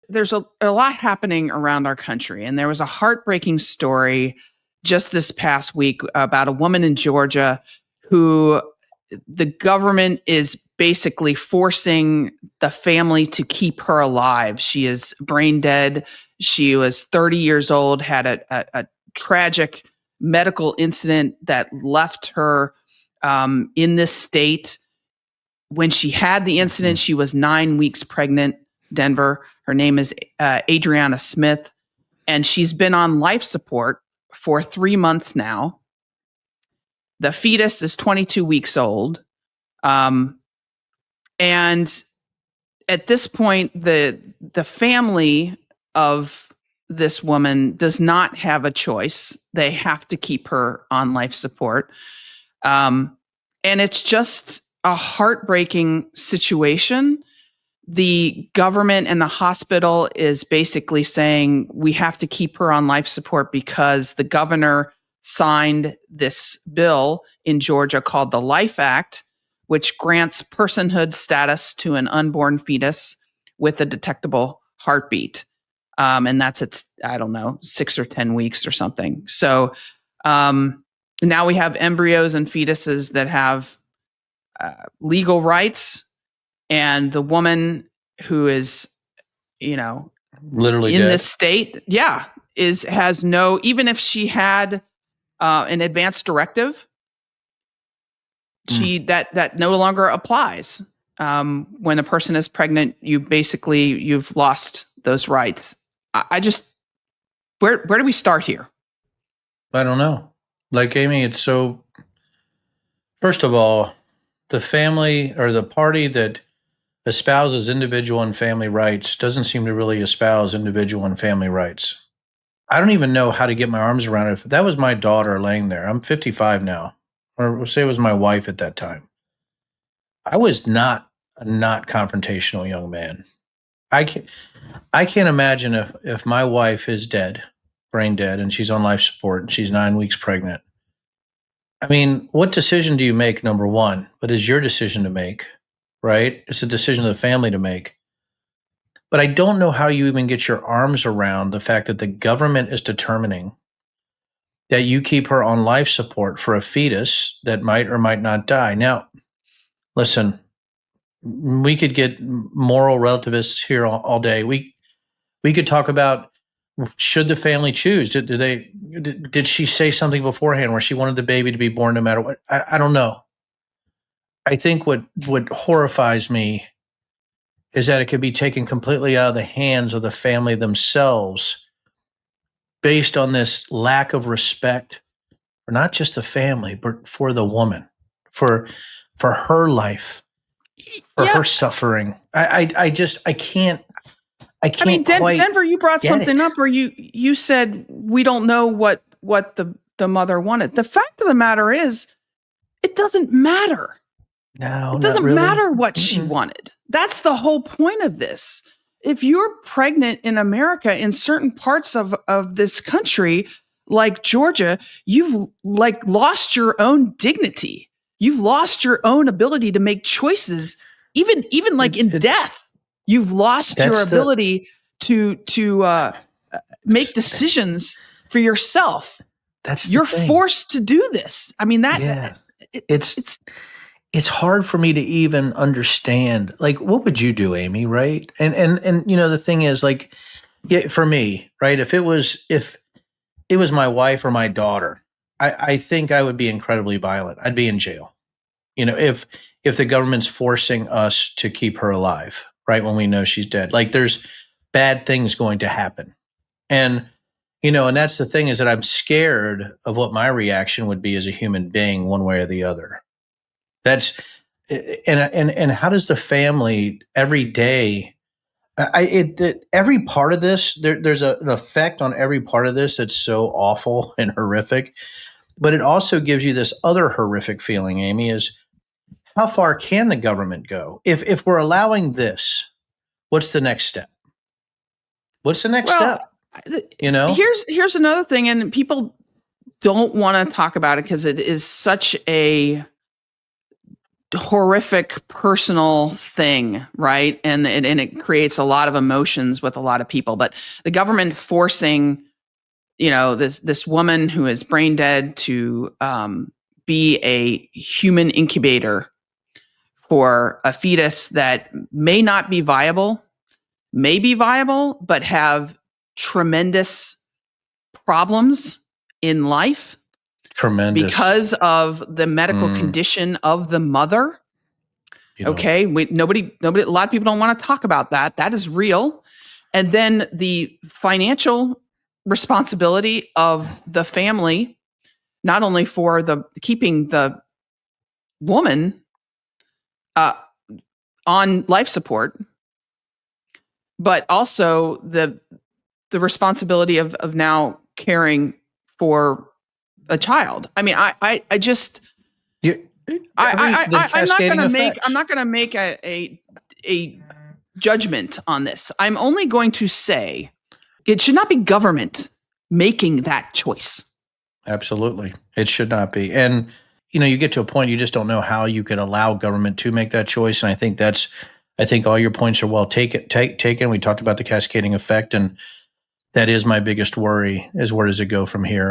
there's a lot happening around our country, and there was a heartbreaking story just this past week about a woman in Georgia who the government is basically forcing the family to keep her alive. She is brain dead. She was 30 years old, had a tragic medical incident that left her in this state. When she had the incident, she was 9 weeks pregnant. Denver. Her name is Adrianna Smith, and she's been on life support for 3 months now. The fetus is 22 weeks old. And at this point, the family of this woman does not have a choice. They have to keep her on life support. And it's just a heartbreaking situation. The government and the hospital is basically saying we have to keep her on life support because the governor signed this bill in Georgia called the Life Act, which grants personhood status to an unborn fetus with a detectable heartbeat. And that's at, I don't know, 6 or 10 weeks or something. So now we have embryos and fetuses that have legal rights, and the woman who is, literally in dead. this state, has no, even if she had an advance directive, that no longer applies. When a person is pregnant, you've lost those rights. I just, where do we start here? I don't know. Like, Amy, it's so, first of all, the family or the party that espouses individual and family rights doesn't seem to really espouse individual and family rights. I don't even know how to get my arms around it. If that was my daughter laying there, I'm 55 now, or say it was my wife at that time. I was not a not confrontational young man. I can't imagine if my wife is dead, brain dead, and she's on life support and she's 9 weeks pregnant. I mean, what decision do you make, number one? But it's your decision to make, right? It's a decision of the family to make. But I don't know how you even get your arms around the fact that the government is determining that you keep her on life support for a fetus that might or might not die. Now, listen, we could get moral relativists here all day. We could talk about, should the family choose? Did she say something beforehand where she wanted the baby to be born no matter what? I don't know. I think what horrifies me is that it could be taken completely out of the hands of the family themselves based on this lack of respect for not just the family, but for the woman, for her life, for her suffering. I can't. I mean, Denver, you brought something up where you said we don't know what the mother wanted. The fact of the matter is, it doesn't matter. No, it doesn't really matter what she wanted. That's the whole point of this. If you're pregnant in America, in certain parts of this country, like Georgia, you've lost your own dignity. You've lost your own ability to make choices, even in death. You've lost your ability to make decisions for yourself. You're forced to do this. I mean, it's hard for me to even understand. Like, what would you do, Amy? Right? And the thing is, like, for me, right? If it was my wife or my daughter, I think I would be incredibly violent. I'd be in jail. If the government's forcing us to keep her alive, right, when we know she's dead, like, there's bad things going to happen. And, and that's the thing, is that I'm scared of what my reaction would be as a human being, one way or the other. That's, and how does the family every day, every part of this, there's an effect on every part of this that's so awful and horrific, but it also gives you this other horrific feeling, Amy, is how far can the government go? If we're allowing this, what's the next step? What's the next step? Here's another thing, and people don't want to talk about it because it is such a horrific personal thing, right? And it creates a lot of emotions with a lot of people. But the government forcing, this woman who is brain dead to be a human incubator for a fetus that may not be viable, may be viable, but have tremendous problems in life Tremendous. because of the medical condition of the mother. Okay, nobody, a lot of people don't want to talk about that. That is real. And then the financial responsibility of the family, not only for the keeping the woman on life support, but also the responsibility of now caring for a child. I mean, I just I'm not going to make a judgment on this. I'm only going to say it should not be government making that choice. Absolutely. It should not be. And, you get to a point you just don't know how you could allow government to make that choice. And I think all your points are well taken. We talked about the cascading effect, and that is my biggest worry is where does it go from here?